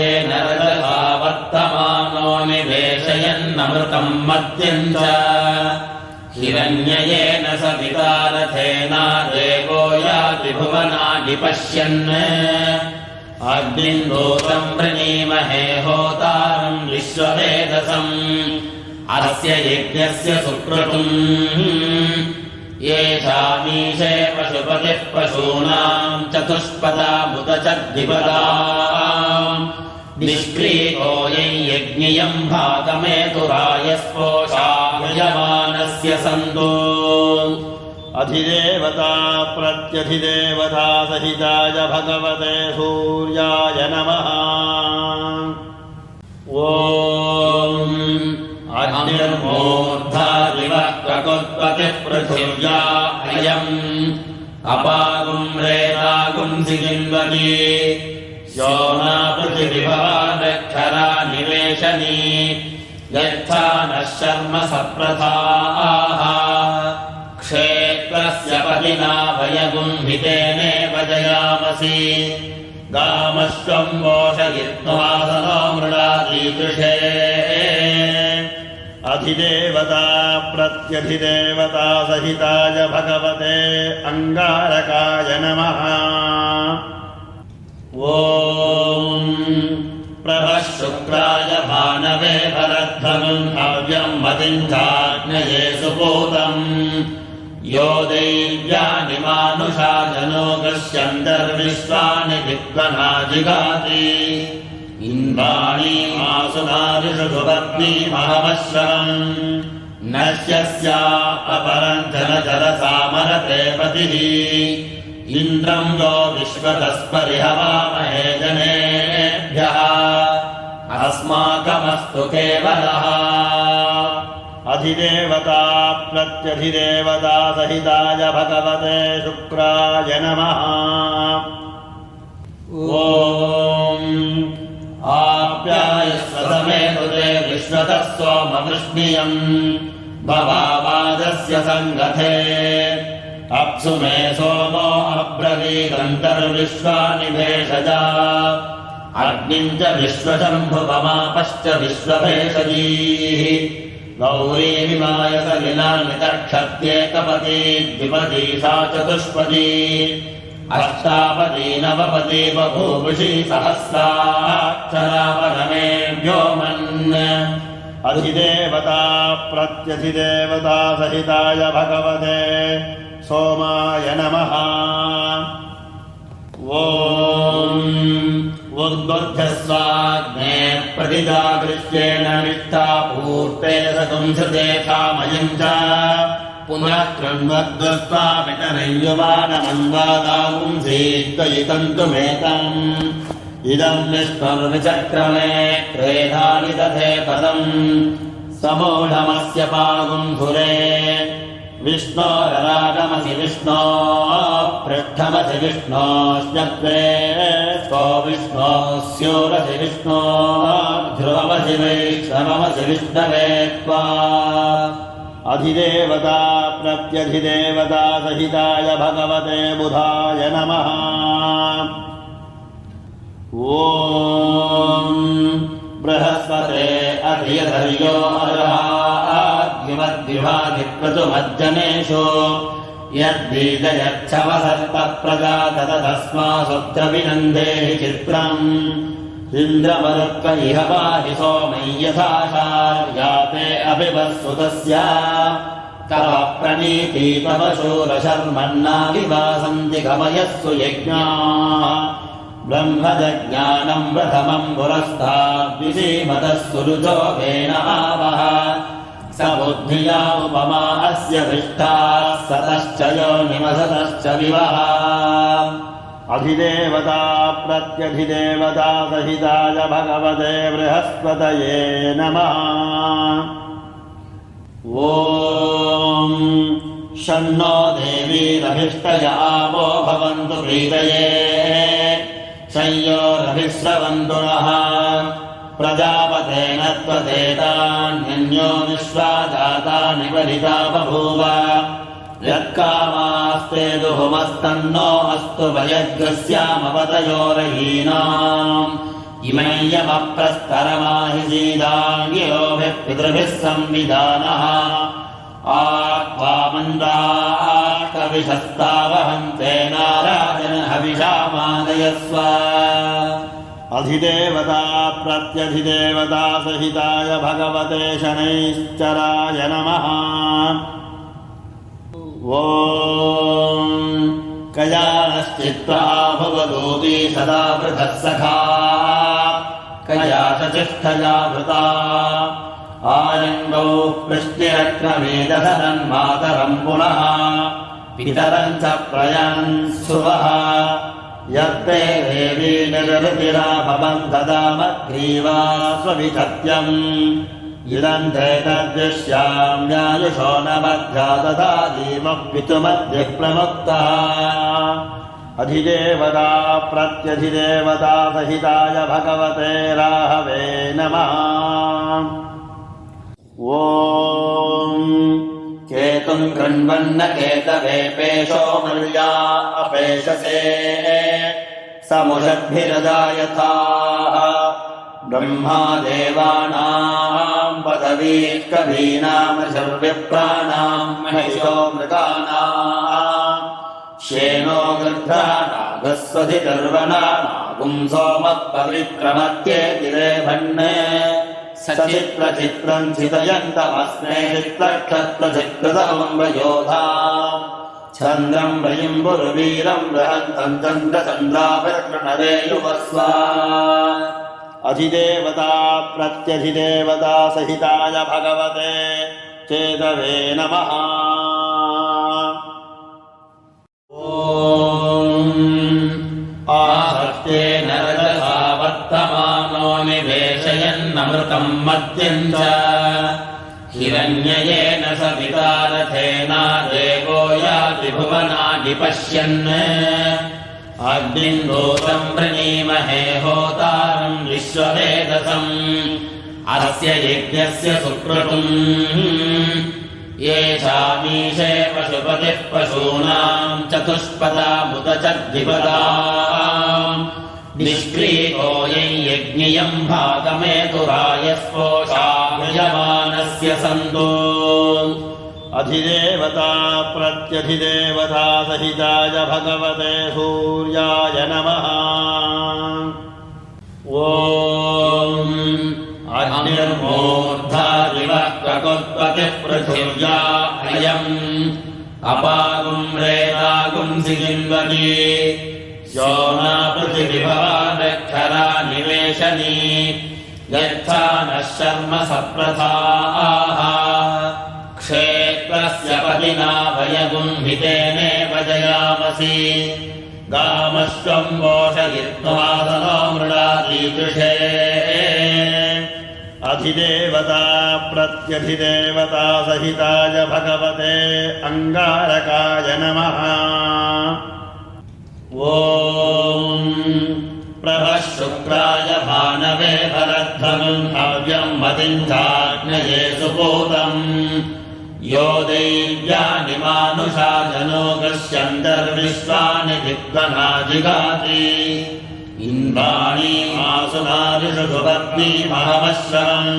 येन रजसा वर्तमानो निवेशयन्नमृतम् मद्यम् च हिरण्ययेन सविता रथेना देवो याति भुवनानि पश्यन् अग्निन्दूतम् वृणीमहे होतारम् विश्ववेदसम् अस्य यज्ञस्य सुक्रतुम् येषामीशे पशुपतिः पशूनाम् चतुष्पदामुत च द्विपदा निष्क्रीतो यज्ञियम् भागमेतुरायस्पोषायमानस्य सन्तो अधिदेवता प्रत्यधिदेवता सहिताय भगवते सूर्याय नमः। ॐ अग्निर्मूर्धादिवः प्रकुत्पतिः पृथिव्या अयम् अपागुम् रेदागुम् सिगिन्वती योना पृथिविभवादक्षरा निवेशनी यथा नः शर्म सप्रथाः क्षेत्रस्य पतिना वयगुम्भितेनेव जयामसि गामश्वम् वोषयित्वा सनो मृडादीदृशे अधिदेवता प्रत्यधिदेवता सहिताय भगवते अंगारकाय नमः। ॐ प्रभः शुक्राय भानवे भरध्वनुम् हव्यम् मतिम् चाग्नये सुपूतम् यो दैव्यानि मानुषा जनो गृह्यन्तर्विश्वानि विद्वना जिगाति इन्द्राणी मासुनादिषु सुपत्नीमहमश्वरम् नश्यस्या अपरम् जनजलसामरते पतिः इन्द्रम् यो विश्वतस्परिहवामहे जनेभ्यः अस्माकमस्तु केवलः। अधिदेवता प्रत्यधिदेवता सहिताय भगवते शुक्राय नमः। ॐ आप्यायस्वसमेतुते विश्वतः सोमवृष्णियम् भवावादस्य सङ्गथे अप्सु मे सोमो अब्रवीदन्तर्विश्वानि भेषजा अग्निम् च विश्वशम्भुवमापश्च विश्वभेषजीः गौरी विमाय सलिलानितक्षत्येकपदी द्विपदी सा चतुष्पदी अष्टापदी नवपदी बभूवुषी सहस्राक्षरापरमे व्योमन्। अधिदेवता प्रत्यधिदेवता सहिताय भगवते सोमाय नमः। ॐ उद्बुद्धस्वाग्ने प्रतिदागृष्येण निष्ठा पूर्ते सकुंसते कामयम् च पुनः कृण्वद्वस्त्वा वितरय्यवानमन्वादागुंसीत्वयितन्तुमेतम् इदम् विष्णुर्विचक्रमे क्रेधानि दधे पदम् समूढमस्य पागुंसुरे विष्णोररागमसि विष्णो पृष्ठमसि विष्णोश्चक्रे स्व विष्णोस्योरसि विष्णो ध्रुवमसि वैष्णवमसि विष्णवे त्वा। अधिदेवता प्रत्यधिदेवता सहिताय भगवते बुधाय नमः। ॐ बृहस्पते अधियधर्यो अर्हाद्युमद्विभागिक्रतुमज्जनेषु यद्बीजयच्छवसर्पप्रजाततस्मासुत्रविनन्देहि चित्रम् इन्द्रमरुत्क इह पाहि सोमै यथाशार्याते अभिवत्सुतस्य तव प्रणीति तव शूरशर्मन्नाविवासन्ति गमयस्सु यज्ञाः ब्रह्मजज्ञानम् प्रथमम् पुरस्ताद्विषीमतः सुरुचो वेन आवः स बुद्धिया उपमा अस्य दृष्टाः सतश्च योनिमसतश्च विवः। अधिदेवता प्रत्यधिदेवता सहिताय भगवते बृहस्पतये नमः। ॐ शन्नो देवीरभिष्टय आवो भवन्तु प्रीतये संयोरभिस्रवन्तु नः प्रजापतेन त्वदेतान्यन्यो विश्वा जातानि परिता बभूव यत्कामास्ते दुहुमस्तन्नो अस्तु वयद्गस्यामवतयोरहीनाम् इमय्यमप्रस्तरमाहिजीदाङ्गिरोभिः पितृभिः संविधानः आत्वामन्दाकविशस्तावहन्ते नारायण हविषामादयस्व अधिदेवता प्रत्यधिदेवता सहिताय भगवते शनैश्चराय नमः। ॐ कयानश्चित्ता भवदूती सदा पृथः सखा कया चतिष्ठया भृता आयङ्गौ पृष्टिरक्रमेदधनन्मातरम् पुनः पितरम् च प्रयान् सुवः यत्ते देवी निरृतिरा भवन् ददामग्रीवा स्ववितत्यम् इदम् ते तद्दृश्याम्यायुषो न मध्या ददादीमः पितुमद्यः प्रमुक्तः अधिदेवता प्रत्यधिदेवता सहिताय भगवते राहवे नमः। ॐ केतुम् कृण्वन्न केतवे पेशो मर्या अपेशसे समुषद्भिरजायथा ब्रह्मा देवानाम् पदवी कवीनाम् शर्विप्राणाम् महिषो मृगाणाम् श्येनो गृध्रानागस्वधितर्वणानागुम् सोमः पवित्रमत्येतिरेभन्ने सचित्रचित्रम् चितयन्तमस्मे चित्रक्षत्रचित्कृतमम्बयोधा चन्द्रम् वयिम्बुर्वीरम् बृहन्तम् चन्द्रचन्द्राभिर्कृणवे युवस्व अधिदेवता प्रत्यधिदेवता सहिताय भगवते चेतवे नमः। आहस्तेन रजसा वर्तमानो निवेशयन्नमृतम् मद्यम् च हिरण्ययेन सविता रथेना देवो याति भुवनानि पश्यन् अग्निम् दूतम् वृणीमहे होतारम् विश्ववेदसम् अस्य यज्ञस्य सुक्रतुम् येषामीशे पशुपतिः पशूनाम् चतुष्पदामुत च द्विपदाम् निष्क्रीतो यज्ञियम् भागमेतुरायस्पोषायमानस्य सन्तो अधिदेवता प्रत्यधिदेवता सहिताय भगवते सूर्याय नमः। ॐ अग्निर्मूर्धादिवः प्रकुत्पतिः पृथिव्या अयम् अपागुम् रेदागुम् सिगिन्वती शोना पृथिविभवादक्षरा निवेशनी यच्छा नः शर्म सप्रथाः क्षेत्रस्य पतिना भयगुम्भितेनेव जयामसि गामश्वम् मोषयित्वासनो मृडादीदृशे अधिदेवता प्रत्यधिदेवता सहिताय भगवते अङ्गारकाय नमः। ॐ प्रभः शुक्राय भानवे भरध्वम् हव्यम् मतिम् चाग्नये सुपूतम् यो दैव्यानि मानुषा जनो गृह्यन्तर्विश्वानि दिग्वनाजिगाति इन्द्राणी आसुनादिषु सुपत्नीमहमश्रवम्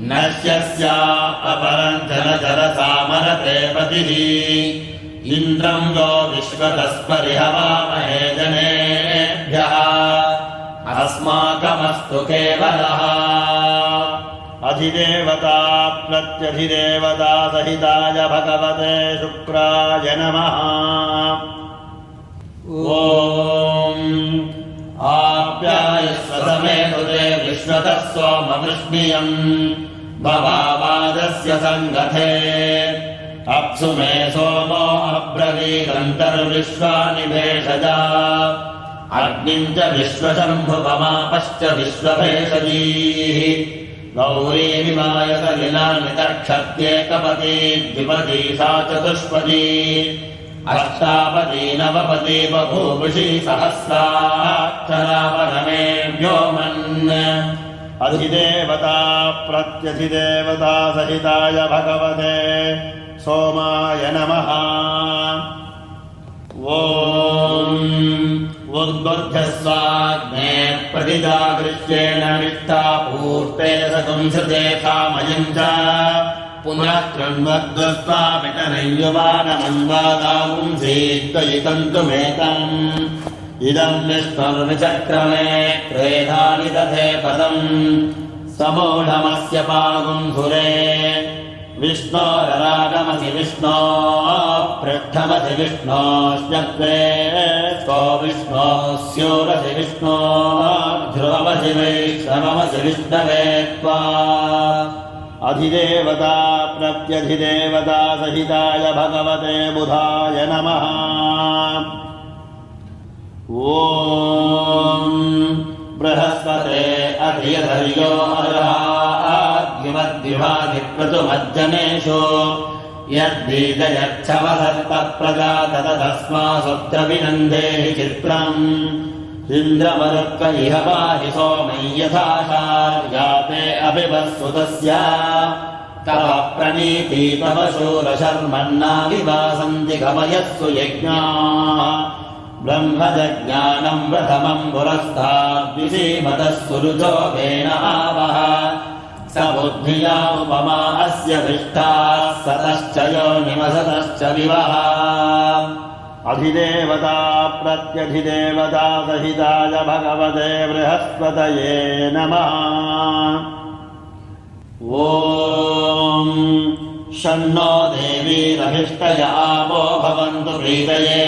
नश्यस्या अपरम् जनचरसामरते पतिः इन्द्रम् यो विश्वतस्परिहवामहे जनेभ्यः अस्माकमस्तु केवलः अधिदेवता प्रत्यधिदेवता सहिताय भगवते शुक्राय नमः। ॐ आप्यायस्वसमेतुते विश्वतः सोमवृष्णियम् भवावादस्य सङ्गथे अप्सु मे सोमो अब्रवीदन्तर्विश्वानि भेषजा अग्निम् च विश्वशम्भुवमापश्च विश्वभेषजीः गौरी विमाय सलिलानि तक्षत्येकपदी द्विपदी सा चतुष्पदी अष्टापदी नवपदी बभूवुषी सहस्राक्षरापरमे व्योमन् अधिदेवता प्रत्यधिदेवता सहिताय भगवते सोमाय नमः। ॐ उद्बुद्धस्वाग्ने प्रतिजागृष्येण विष्टा पूर्ते सकुंसते कामयम् च पुनः कृण्वद्वस्त्वामितनय्यमानमन्वादागुंसीत्वयितन्तुमेतम् इदम् विष्णुर्विचक्रमे क्रेधानि दधे पदम् समूढमस्य पागुंसुरे विष्णोररागमसि विष्णो पृष्ठमसि विष्णोश्चक्रे स्को विष्णोस्योरसि विष्णो ध्रुवमसि वैष्णवमसि विष्णवे त्वा अधिदेवता प्रत्यधिदेवता सहिताय भगवते बुधाय नमः। ॐ बृहस्पते अधियधर्यो अर्हाद्युमद्युभाधिक्रतुमज्जनेषु यद्बीजयच्छवसत्तप्रजाततस्मासुत्रविनन्देहि चित्रम् इन्द्रमरुक्क इह पाहि सोमै यथाशार्याते अभिवत्सुतस्य तव प्रणीति तव शूरशर्मन्ना विवासन्ति गमयस्सु यज्ञाः ब्रह्मजज्ञानम् प्रथमम् पुरस्ताद्विषीमतः सुरुचो वेन आवः स बुद्धिया उपमा अस्य दृष्टाः सतश्च योनिमसतश्च विवः। अधिदेवता प्रत्यधिदेवता सहिताय भगवते बृहस्पतये नमः। ॐ शन्नो देवीरभिष्टय आपो भवन्तु प्रीतये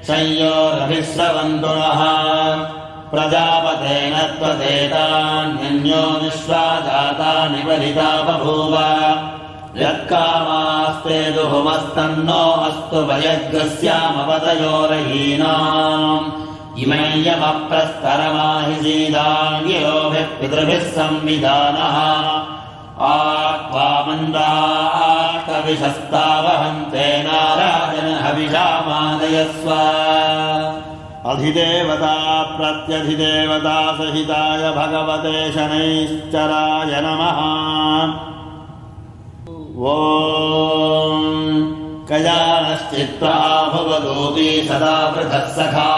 संयोरभिस्रवन्तु नः प्रजापतेन त्वदेतान्यन्यो विश्वा जातानि वलिता बभूव यत्कामास्ते दुहुमस्तन्नो अस्तु वयग्रस्यामवतयोरहीनाम् इमय्यमप्रस्तरमाहि सीदाङ्गिरोभिः पितृभिः संविधानः आत्वामन्दाकविशस्तावहन्ते नारायण हविषामादयस्व। अधिदेवता प्रत्यधिदेवता सहिताय भगवते शनैश्चराय नमः। ॐ कयानश्चित्रा भुवदूती सदा पृथक् सखा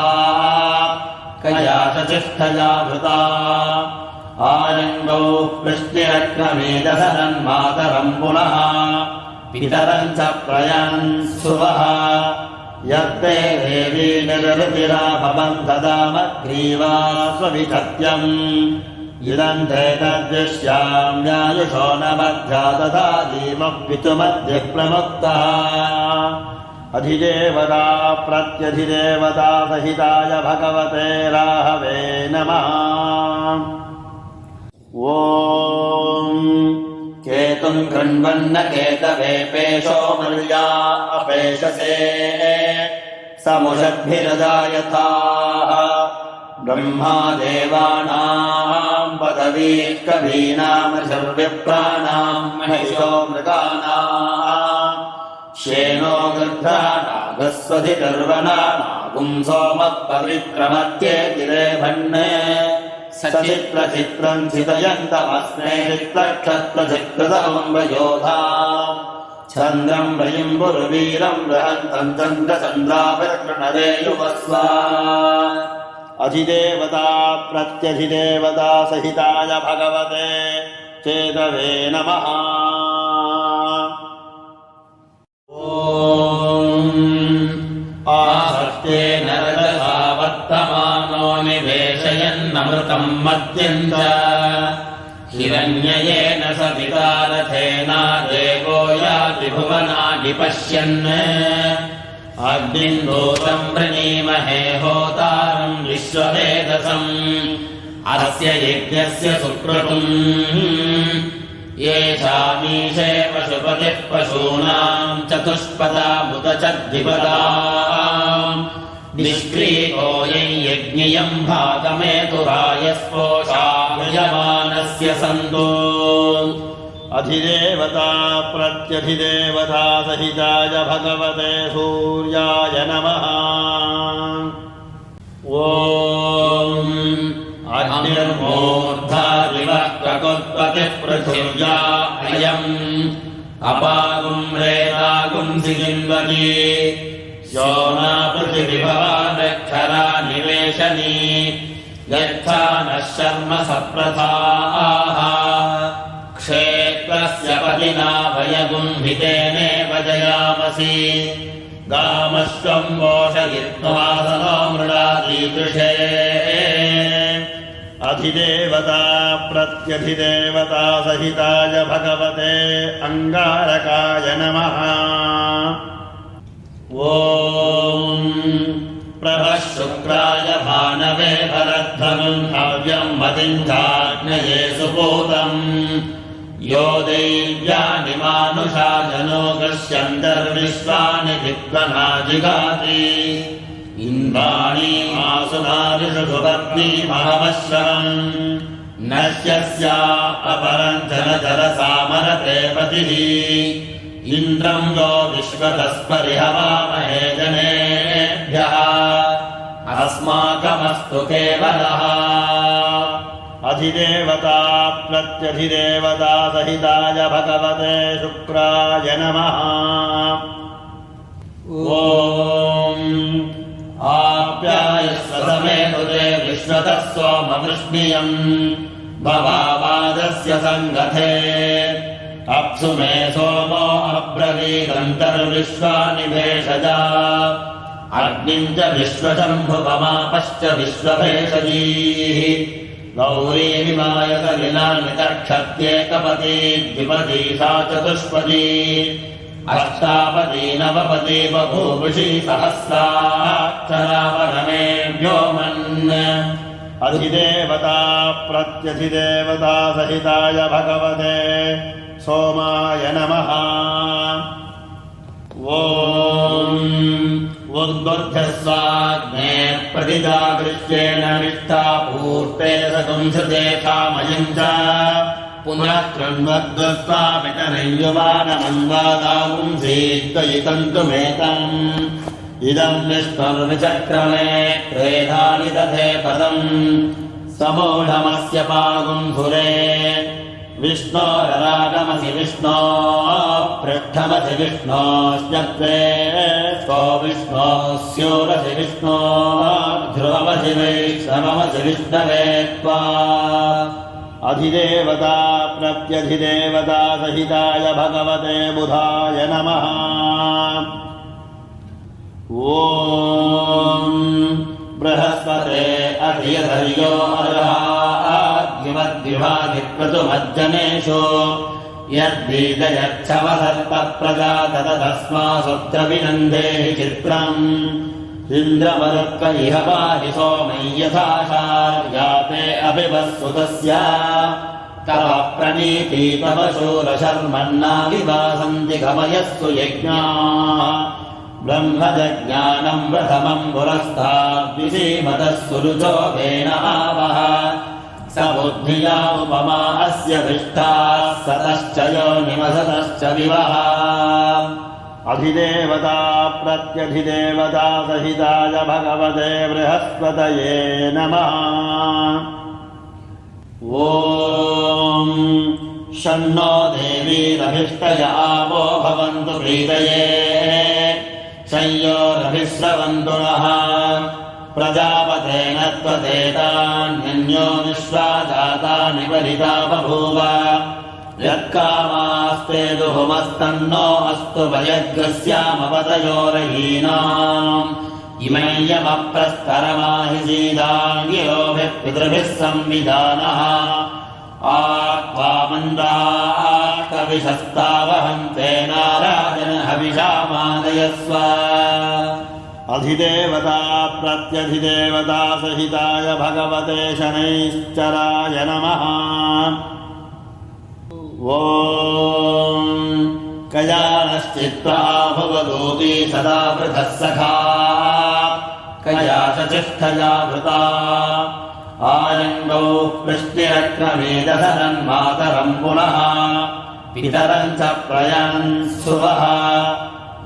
कया शचिष्ठया भृता आलिङ्गौ कृष्णिरक्रमेदसरन्मातरम् पुनः पितरम् च प्रयन् सुवः यत्ते देवी निर्वृतिरा भवन् ददामग्रीवा स्ववितत्यम् इदम् ते तद्दृश्याम्यायुषो न मध्या तथा जीवः पितुमद्य प्रमुक्तः। अधिदेवता प्रत्यधिदेवता सहिताय भगवते राहवे नमः। ॐ केतुम् कृण्वन्न केतवेपेशो मर्या अपेशसे समुषद्भिरजायथाः ब्रह्मा देवानाम् पदवीः कवीनामशर्विप्राणाम् महिषो मृगाणाम् श्येनो गृध्रानागस्वधिकर्वणा नागुम् सोमः पवित्रमत्येतिरे भन्ने सचित्रचित्रम् चितयन्तमस्मे चित्रक्षत्रचित्रतमम्बयोधा चन्द्रम् रयिम्बुर्वीरम् बृहन्तम् चन्द्रचन्द्राभिर्गृणरे युवस्व। अधिदेवता प्रत्यधिदेवता सहिताय भगवते चेतवे नमः। आसक्ते नरदसा वर्तमानो निवेशयन्नमृतम् मद्यम् च हिरण्ययेन सविता रथेना देवो याति भुवनानि पश्यन् अग्निन्दूतम् वृणीमहे होतारम् विश्ववेदसम् अस्य यज्ञस्य सुक्रतुम् येषामीशे पशुपतिः पशूनाम् चतुष्पदामुत च द्विपदाम् निष्क्रीको यज्ञियम् भागमेतुरायस्पोषायमानस्य सन्तो। अधिदेवता प्रत्यधिदेवता सहिताय भगवते सूर्याय नमः। ॐ अग्निर्मूर्धादिवः प्रकुत्पतिः पृथिव्या अयम् अपागुम् रेदागुम् सिजिन्वती यो न पृथिविभवादक्षरा निवेशनी यथा नः शर्म सप्रथाः क्षेत्रस्य पतिना वयगुम्भितेनेव जयामसि गामश्वं वोषयित्वासनो मृडादीदृशे अधिदेवता प्रत्यधिदेवता सहिताय भगवते अंगारकाय नमः। ॐ प्रभः शुक्राय भानवे भरध्वनुं हव्यं मदिञ्जाग्नये सुपूतम् यो दैव्यानि मानुषा जनो गृह्यन्तर्विश्वानि विद्वना जिगाति इन्द्राणि आसुनादिषु पत्नीमहमश्रवम् नश्यस्या अपरं जनजलसामरते पतिः इन्द्रं यो विश्वतस्परिहवामहे जनेभ्यः अस्माकमस्तु केवलः। अधिदेवता प्रत्यधिदेवता सहिताय भगवते शुक्राय नमः। ॐ आप्यायस्वसमेतुते विश्वतः सोमवृष्णियम् भवावादस्य सङ्गथे अप्सु मे सोमो अब्रवीदन्तर्विश्वानि भेषजा अग्निम् च विश्वशम्भुवमापश्च विश्वभेषजीः गौरीमिमाय सलिलानि तक्षत्येकपदी द्विपदी सा चतुष्पदी अष्टापदी नवपदी बभूवुषी सहस्राक्षरावरमे व्योमन्। अधिदेवता प्रत्यधिदेवता सहिताय भगवते सोमाय नमः। ॐ उद्बुद्धस्वाग्ने प्रतिजागृष्येण निष्ठा पूर्ते सकुंसते कामयम् च पुनः कृण्वद्वस्वामितरय्यवानमन्वादापुंसीत्वयितन्तुमेतम् इदम् विष्णुर्विचक्रमे क्रेधानि दधे पदम् समूढमस्य पागुंसुरे विष्णोररागमसि विष्णो पृष्ठमसि विष्णोश्चक्रे स्व विष्णोस्योरसि विष्णो ध्रुवमसि वैष्णवमसि विष्णवे त्वा। अधिदेवता प्रत्यधिदेवता सहिताय भगवते बुधाय नमः। ॐ बृहस्पते अधियधर्यो अर्हाद्युमद्विभागिक्रतुमज्जनेषु यद्बीजयच्छवसर्पप्रजाततस्मासुत्रविनन्देहि चित्रम् इन्द्रमरुक्क इह पाहि सोमै यथाशार्याते अभिवत्सुतस्य तव प्रणीति तव शूरशर्मन्नाविवासन्ति गमयस्सु यज्ञाः ब्रह्मजज्ञानम् प्रथमम् पुरस्ताद्विषीमतः सुरुचो वेन आवः स बुद्धिया उपमा अस्य दृष्टाः सतश्च योनिमसतश्च विवः। अधिदेवता प्रत्यधिदेवता सहिताय भगवते बृहस्पतये नमः। ॐ शन्नो देवीरभिष्टय आवो भवन्तु प्रीतये संयोरभिस्रवन्तु नः प्रजापतेन त्वतेतान्यन्यो विश्वा जातानि परिता बभूव यत्कामास्ते दुहुमस्तन्नो अस्तु वयद्गस्यामवतयोरहीनाम् इमय्यमप्रस्तरमाहिसीदाङ्गिरोभिः पितृभिः संविधानः आत्वामन्दाः कविशस्तावहन्ते नाराजन हविषामादयस्व। अधिदेवता प्रत्यधिदेवता सहिताय भगवते शनैश्चराय नमः। ॐ कयानश्चित्वा भवदूती सदा पृथः सखा कया चचिष्ठया भृता आयङ्गौ वृष्टिरक्रमेदधनन्मातरम् पुनः पितरम् च प्रयान् सुवः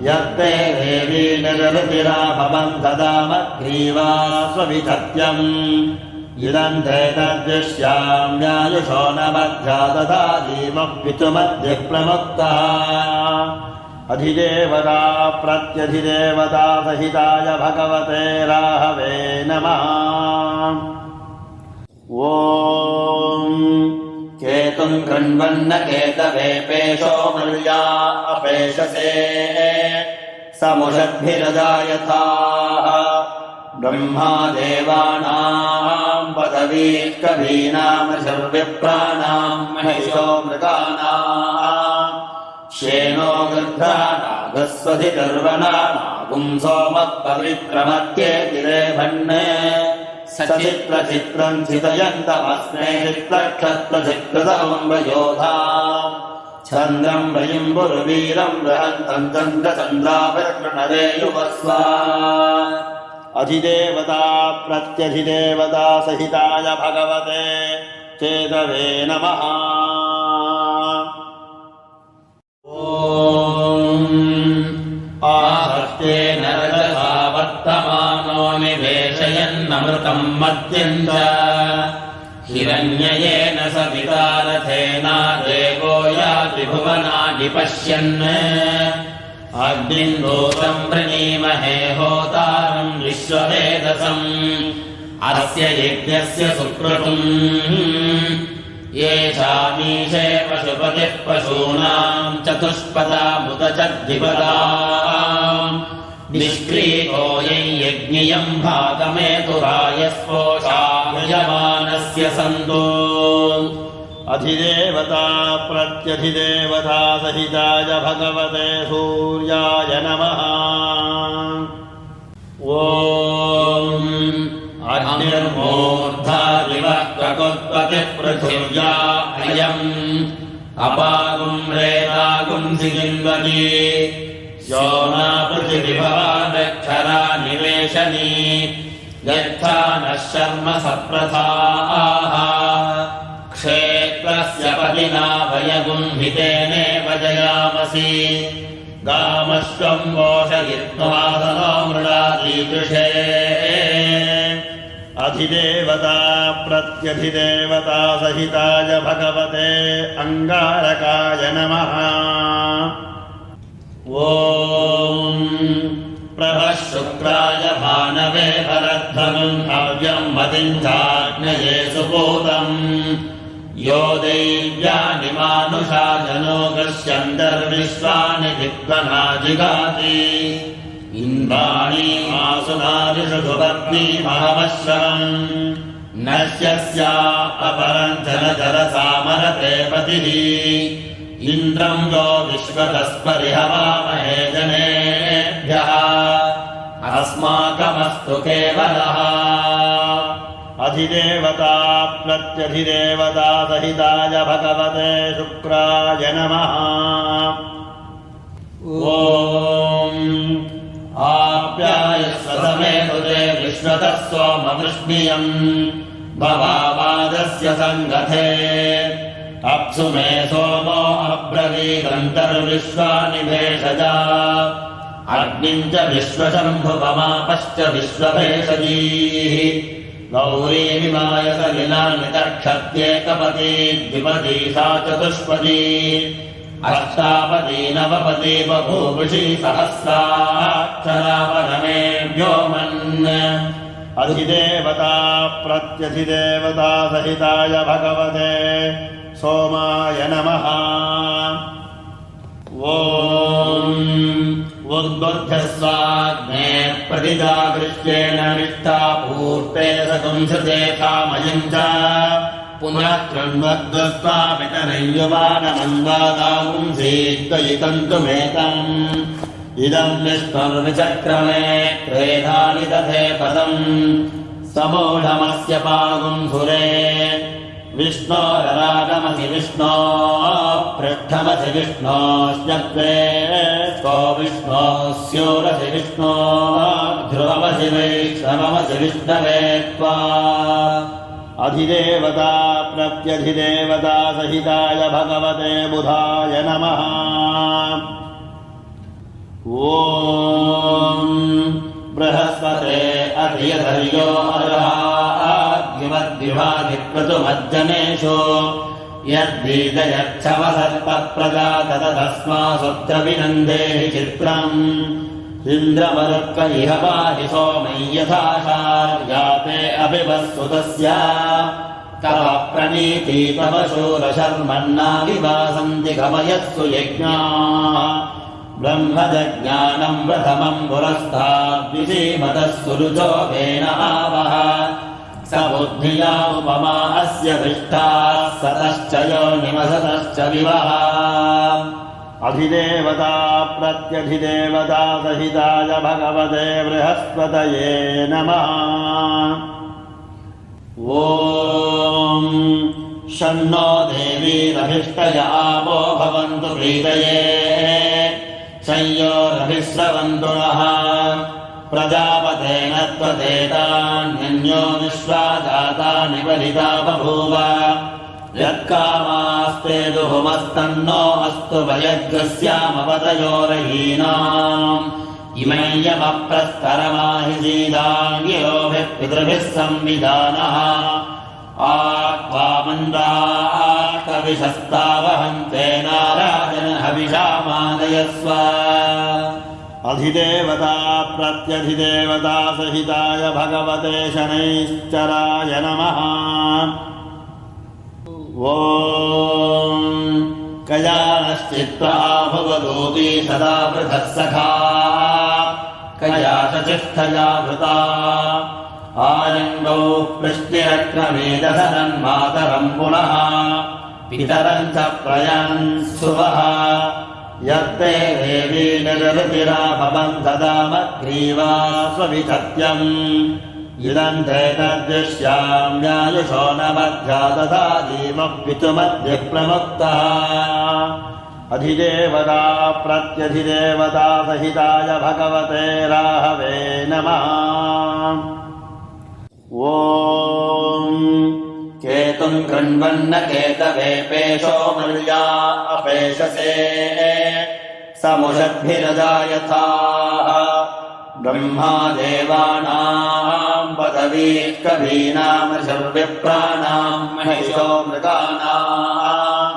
यत्ते देवी निरृतिरा भवन् ददामग्रीवा स्वविधत्यम् इदम् ते तद्दृश्याम्यायुषो न मध्या तथा जीवः पितुमद्य प्रमुक्तः अधिदेवता प्रत्यधिदेवता सहिताय भगवते राहवे नमः। ॐ केतुं कृण्वन्न केतवे पेशो मर्या अपेशसे समुषद्भिरजायथाः ब्रह्मा देवानां पदवी कवीनामशर्विप्राणां महिषो मृगाणां श्येनो गृध्रानागस्वधिर्वनानागुं सोमः पवित्रमत्येतिरेभन्ने सचित्रचित्रं चितयन्तमस्मे चित्रक्षत्रचित्रदम्बयोधाम् चन्द्रं वयुम्बुर्वीरं बृहन्तं चन्द्रचन्द्राभिर्गृणरे युवस्वा। अधिदेवता प्रत्यधिदेवता सहिताय भगवते चेतवे नमः। आहस्तेन रजसा वर्तमानो निवेशयन्नमृतं मद्यं च हिरण्ययेन सविता रथेना देवो याति भुवनानि पश्यन् अग्निन्दूतं वृणीमहे होतारं विश्ववेदसम् अस्य यज्ञस्य सुक्रतुम् येषामीशे पशुपतिः पशूनां चतुष्पदामुदचद्धिपदाम् निष्क्रीतो यज्ञियं भागमेतुरायस्पोषायमानस्य सन्तो। अधिदेवता प्रत्यधिदेवता सहिताय भगवते सूर्याय नमः। ॐ अग्निर्मूर्धादिवः प्रकुत्पतिः पृथिव्या अयम् अपागुं रेदागुं सिगिन्वती योना पृथिविभवादक्षरा निवेशनी यथा नः शर्म सप्रथाः क्षेत्रस्य पतिना वयगुंहितेनेव जयामसि गामश्वं पोषयित्वासनो मृडादीदृशे। अधिदेवता प्रत्यधिदेवता सहिताय भगवते अंगारकाय नमः। ॐ प्रभः शुक्राय भानवे भरध्वनुं हव्यं मतिं चाग्नये सुपूतम् यो दैव्यानि मानुषा जनो गृह्यन्तर्विश्वानि विद्वनाजिगाति इन्द्राणी मासुनादिषु सुपत्नीमहमश्वरम् नश्यस्या अपरं जनजरसामरते पतिः इन्द्रं यो विश्वतस्परिहवामहे जनेभ्यः अस्माकमस्तु केवलः। अधिदेवता प्रत्यधिदेवता सहिताय भगवते शुक्राय नमः। ॐ आप्यायस्व समेतुते विश्वतः सोमवृष्णियम् भवावादस्य सङ्गथे अप्सु मे सोमो अब्रवीदन्तर्विश्वानि भेषजा अग्निं च विश्वशम्भुवमापश्च विश्वभेषजीः गौरीमिमाय सलिलानि तक्षत्येकपदी द्विपदी सा चतुष्पदी अष्टापदी नवपदी बभूवुषी सहस्राक्षरा परमे व्योमन्। अधिदेवता प्रत्यधिदेवता सहिताय भगवते सोमाय नमः। ॐ उद्बुद्धस्वाग्ने प्रतिजागृष्येण निष्ठापूर्ते सकुंसते कामयं च पुनः कृण्वद्वस्त्वामितरय्यमानमन्वादागुंसीत्तयितन्तुमेतम् इदं विष्णुर्विचक्रमे क्रेधानि दधे पदम् समूढमस्य पागुंसुरे विष्णोररागमसि विष्णो पृष्ठमसि विष्णोश्चक्रे को विष्णोस्योरसि विष्णो ध्रुवमसि वैष्णवमसि विष्णवे त्वा। अधिदेवता प्रत्यधिदेवता सहिताय भगवते बुधाय नमः। ॐ बृहस्पते अधियधर्यो अर्हाद्युमद्विभाधिक्रतुमज्जनेषु यद्बीजयच्छवसर्पप्रजाततस्मासुत्रविनन्देहि चित्रम् इन्द्रमरुक्क इह पाहि सोमै यथाशार्याते अभिवस्सुतस्य तव प्रणीति तव शूरशर्मन्नाविवासन्ति गमयत्सु यज्ञाः ब्रह्मजज्ञानम् प्रथमम् पुरस्ताद्विधीमतः सुरुचो वेन आवः स बुद्धिया उपमा अस्य दृष्टाः सतश्च योनिमसतश्च विवः अधिदेवता प्रत्यधिदेवता सहिताय भगवते बृहस्पतये नमः। ॐ शन्नो देवीरभिष्टय आवो भवन्तु प्रीतये संयोरभिस्रवन्तु नः प्रजापतेन त्वदेतान्यन्यो विश्वा जातानि बलिता बभूव यत्कामास्ते दुहुमस्तन्नो अस्तु वयज्ञस्यामवतयोरहीनाम् इमय्यमप्रस्तरमाहि सीदाङ्गिरोभिः पितृभिः संविधानः आत्वामन्दाकविशस्तावहन्ते नाराजन हविषामादयस्व। अधिदेवता प्रत्यधिदेवता सहिताय भगवते शनैश्चराय नमः। ॐ कयानश्चित्वा भवदूती सदा पृथक् सखा कया चचिष्ठया भृता आरङ्गौ पृष्टिरक्रमेदधनन्मातरम् पुनः पितरम् च प्रयन्सुवः यत्ते देवी निरृतिरा भवन् ददामग्रीवा स्वविधत्यम् इदम् ते तद्दृश्याम्यायुषो न मध्या तथा धीमः पितुमद्य प्रमुक्तः। अधिदेवता प्रत्यधिदेवता सहिताय भगवते राहवे नमः। ॐ केतुम् कृण्वन्न केतवे पेशो मर्या अपेशसे समुषद्भिरजायथा ब्रह्मा देवानाम् पदवी कवीनामशर्विप्राणाम् महिषो मृगाणाम्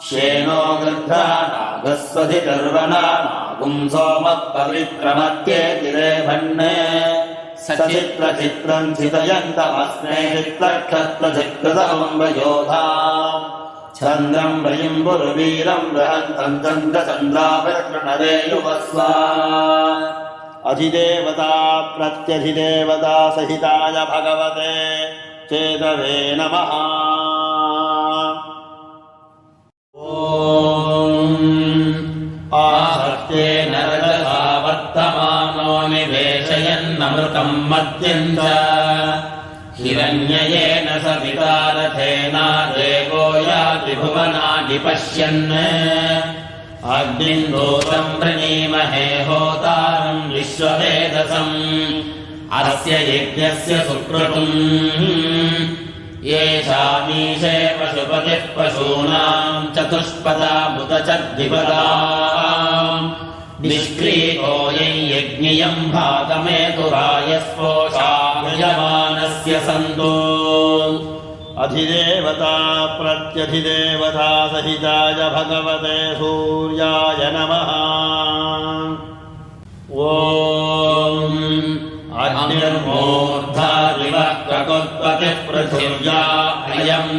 श्येनो गृध्रानागस्वधिकर्वणानागुम् सोमः पवित्रमत्येति रेभन्ने सचित्रचित्रम् चितयन्तमस्मे चित्रक्षत्रचित्कृतमम्बयोधाम् चन्द्रम् वयिम्बुरुवीरम् बृहन्तम् चन्द्रचन्द्राभिर्गृणरे युवस्व। अधिदेवता प्रत्यधिदेवता सहिताय भगवते चेतवे नमः। आहत्ये नरकथा वर्तमानो निवेशयन्नमृतम् मद्यम् च हिरण्ययेन सविता रथेना देवो याति भुवनानि पश्यन् अग्निम् दूतम् वृणीमहे होतारम् विश्ववेदसम् अस्य यज्ञस्य सुक्रतुम् येषामीशे पशुपतिः पशूनाम् चतुष्पदामुत च द्विपदाम् निष्क्रीतो यज्ञियम् भागमेतुरायस्पोषायमानस्य सन्तो। अधिदेवता प्रत्यधिदेवता सहिताय भगवते सूर्याय नमः। ॐ अग्निर्मूर्धा प्रकोत्पतिः पृथिव्या अयम्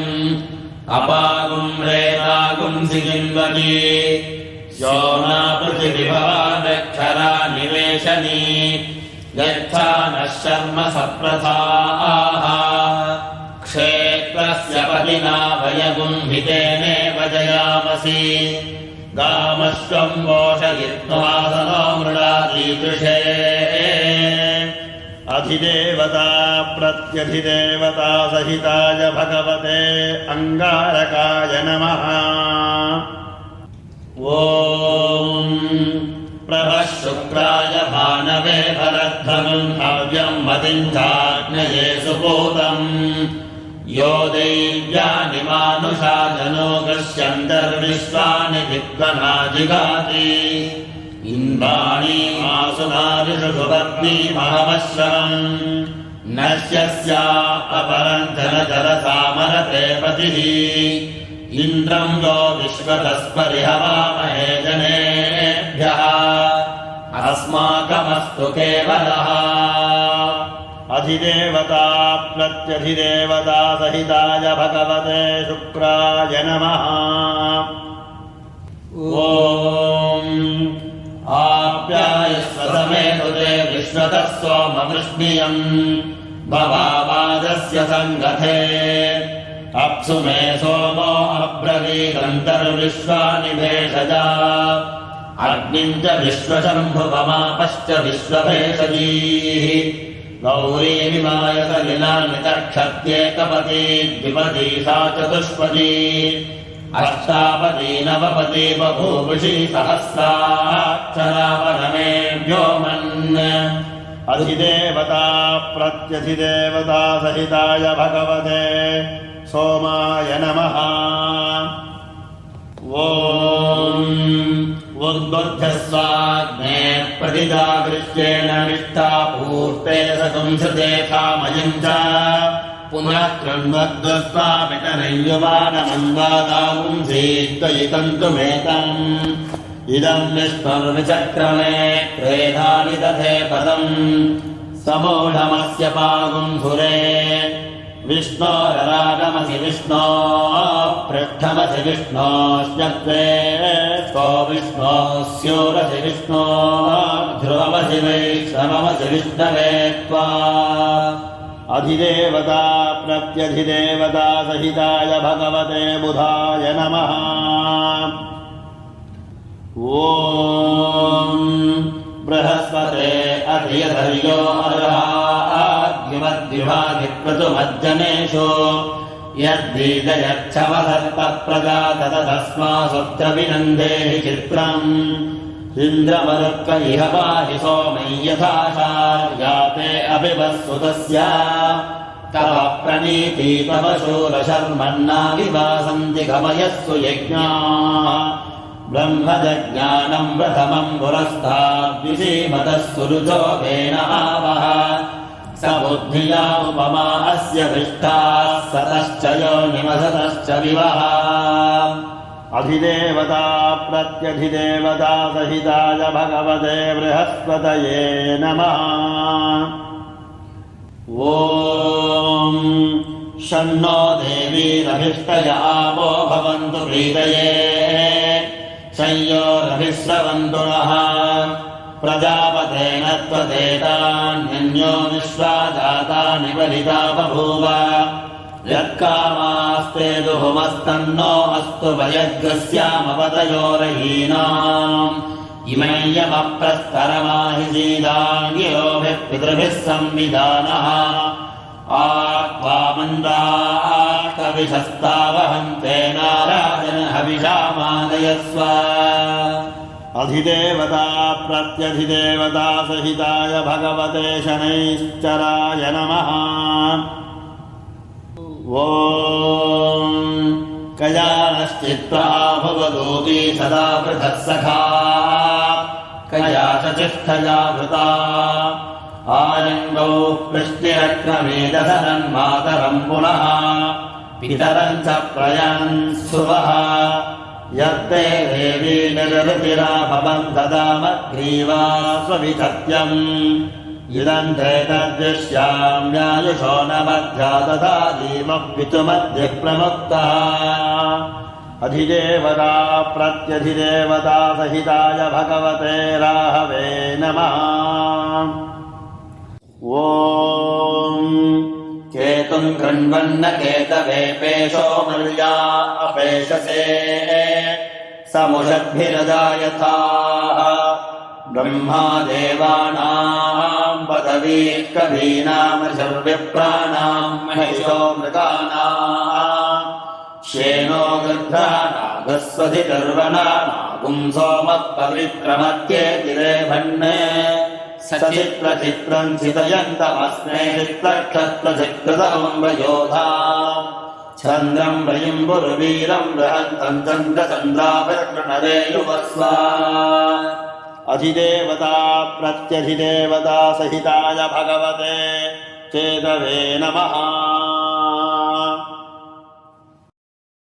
अपागुम् रेदागुम् सिगिन्वती योना पृथिविभवादक्षरा निवेशनी यच्छा नः शर्म सप्रथाः क्षेत्रस्य पतिना वयगुम्भितेनेव जयामसि गामश्वम् पोषयित्वा सनो मृडादीदृशे। अधिदेवता प्रत्यधिदेवता सहिताय भगवते अङ्गारकाय नमः। ॐ प्रभः शुक्राय भानवे भरध्वम् हव्यम् मतिम् चाग्नये सुपूतम् यो दैव्यानि मानुषा जनो गृह्यन्तर्विश्वानि विद्वनाजिगाति इन्द्राणी मासुनादिषु सुपत्नीमहमश्रवम् नश्यस्या अपरम् जलजलसामरते पतिः इन्द्रं यो विश्वतस्परिहवामहे जनेभ्यः अस्माकमस्तु केवलः अधिदेवता प्रत्यधिदेवता सहिताय भगवते शुक्राय नमः ॐ आप्यायस्वसमेतुते विश्वतः सोमवृष्णियम् भवावादस्य सङ्गथे अप्सु मे सोमो अब्रवीदन्तर्विश्वानि भेषजा अग्निम् च विश्वशम्भुवमापश्च विश्वभेषजीः गौरीमिमायतलिलानि तक्षत्येकपदी द्विपदी सा चतुष्पदी अष्टापदी नवपदी बभूवुषी सहस्राक्षरावरमे व्योमन् अधिदेवता प्रत्यधिदेवता सहिताय भगवते सोमाय नमः ॐ उद्बुद्धस्वाग्ने प्रतिजागृष्येण निष्ठापूर्ते सकुंसते कामयम् च पुनः कृण्वद्वस्वामितनय्यवानमन्वादापुंसीत्वयितन्तुमेतम् इदम् विष्णुर्विचक्रमे क्रेधानि दधे पदम् समूढमस्य पागुंसुरे विष्णोररागमसि विष्णो पृष्ठमसि विष्णोश्चक्रे स्को विष्णोस्योरसि विष्णो ध्रुवमसि वैष्णवमसि विष्णवे त्वा अधिदेवता प्रत्यधिदेवता सहिताय भगवते बुधाय नमः ॐ बृहस्पते अधियधर्यो अर्हाद्युमद्युभाधिक्रतुमज्जनेषु यद्बीजयच्छवसर्पप्रजाततस्मासुत्र विनन्देहि चित्रम् इन्द्रमरुक्क इह पाहि सोमै यथाशार्याते अभिवस्सुतस्य तव प्रणीति तव शूरशर्मन्नाविवासन्ति गमयस्सु यज्ञाः ब्रह्मजज्ञानम् प्रथमम् पुरस्ताद्विषीमतः सुरुचो वेन आवः स बुद्धिया उपमा अस्य पृष्ठाः सतश्च योनिमसतश्च विवः अधिदेवता प्रत्यधिदेवता सहिताय भगवते बृहस्पतये नमः ॐ शन्नो देवीरभिष्टय आपो भवन्तु प्रीतये संयोरभिस्रवन्तु नः प्रजापतेन त्वदेतान्यन्यो विश्वा जातानि बलिता बभूव यत्कामास्ते दुहुमस्तन्नो अस्तु वयद्गस्यामवतयोरहीनाम् इमय्यमप्रस्तरमाहि सीदाङ्गिरोभिः पितृभिः संविधानः आत्वामन्दाकविशस्तावहन्ते नाराजन हविषामादयस्व अधिदेवता प्रत्यधिदेवता सहिताय भगवते शनैश्चराय नमः ॐ कयानश्चित्वा भवदूती सदा पृथक् सखा कया च चिष्ठया वृता आलिङ्गौ पृष्टिरक्रमेदधनन्मातरम् पुनः पितरम् च प्रयान् सुवः यत्ते देवी निरृतिराभवम् ददामग्रीवा स्वविधत्यम् इदम् ते तद्दृश्याम्यायुषो न मध्या तथा धीमः पितुमद्य प्रमुक्तः अधिदेवता प्रत्यधिदेवता सहिताय भगवते राहवे नमः ॐ केतुम् कृण्वन्न केतवे पेशो मर्या अपेशसे समुषद्भिरजायथाः ब्रह्मा देवानाम् पदवी कवीनामशर्विप्राणाम् महिषो मृगाणाम् श्येनो गृध्रानागस्वधिकर्वणानागुम् सोमः पवित्रमत्येतिरेभन्ने सचित्रचित्रम् चितयन्तमस्मे चित्रक्षत्रचित्रतमम्बयोधाम् चन्द्रम् वयम्बुरुवीरम् बृहन्तम् चन्द्रचन्द्राभिर्गृणरेयुवस्व अधिदेवता प्रत्यधिदेवता सहिताय भगवते चेतवे नमः